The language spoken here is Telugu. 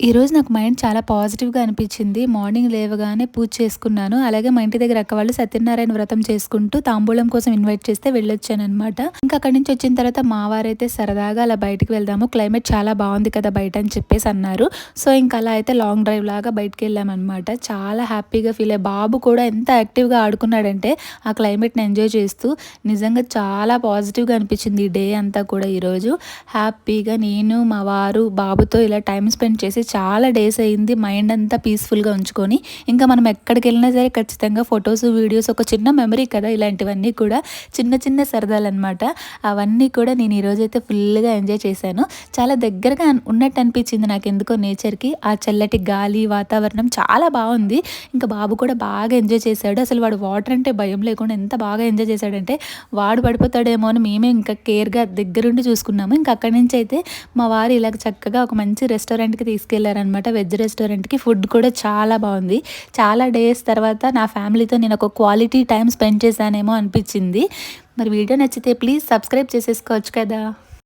ఈరోజు నాకు మైండ్ చాలా పాజిటివ్‌గా అనిపించింది. మార్నింగ్ లేవగానే పూజ చేసుకున్నాను. అలాగే మా ఇంటి దగ్గర అక్క వాళ్ళు సత్యనారాయణ వ్రతం చేసుకుంటూ తాంబూలం కోసం ఇన్వైట్ చేస్తే వెళ్ళొచ్చాననమాట. ఇంకా అక్కడి నుంచి వచ్చిన తర్వాత మా వారైతే సరదాగా అలా బయటికి వెళ్దాము. క్లైమేట్ చాలా బాగుంది కదా బయట అని చెప్పేసి అన్నారు. సో ఇంకా అలా అయితే లాంగ్ డ్రైవ్ లాగా బయటికెళ్ళామనమాట. చాలా హ్యాపీగా ఫీల్ అయ్యా. బాబు కూడా ఎంత యాక్టివ్‌గా ఆడుకున్నాడంటే ఆ క్లైమేట్‌ని ఎంజాయ్ చేస్తూ నిజంగా చాలా పాజిటివ్‌గా అనిపించింది ఈ డే అంతా కూడా ఈరోజు. హ్యాపీగా నేను, మా వారు, బాబుతో ఇలా టైమ్ స్పెండ్ చేసి చాలా డేస్ అయింది. మైండ్ అంతా పీస్ఫుల్గా ఉంచుకొని ఇంకా మనం ఎక్కడికి వెళ్ళినా సరే ఖచ్చితంగా ఫొటోస్, వీడియోస్ ఒక చిన్న మెమరీ కదా ఇలాంటివన్నీ కూడా చిన్న చిన్న సరదాలన్నమాట. అవన్నీ కూడా నేను ఈరోజైతే ఫుల్గా ఎంజాయ్ చేశాను. చాలా దగ్గరగా ఉన్నట్టు అనిపించింది నాకు ఎందుకో నేచర్కి. ఆ చల్లటి గాలి, వాతావరణం చాలా బాగుంది. ఇంకా బాబు కూడా బాగా ఎంజాయ్ చేశాడు. అసలు వాడు వాటర్ అంటే భయం లేకుండా ఎంత బాగా ఎంజాయ్ చేశాడంటే వాడు పడిపోతాడేమో అని మేమే ఇంకా కేర్గా దగ్గరుండి చూసుకున్నాము. ఇంకా అక్కడి నుంచి అయితే మా వారు ఇలాగ చక్కగా ఒక మంచి రెస్టారెంట్కి తీసుకెళ్లారనమాట. వెజ్ రెస్టారెంట్కి. ఫుడ్ కూడా చాలా బాగుంది. చాలా డేస్ తర్వాత నా ఫ్యామిలీతో నేను ఒక క్వాలిటీ టైం స్పెండ్ చేశానేమో అనిపించింది. మరి వీడియో నచ్చితే ప్లీజ్ సబ్స్క్రైబ్ చేసేసుకోవచ్చు కదా.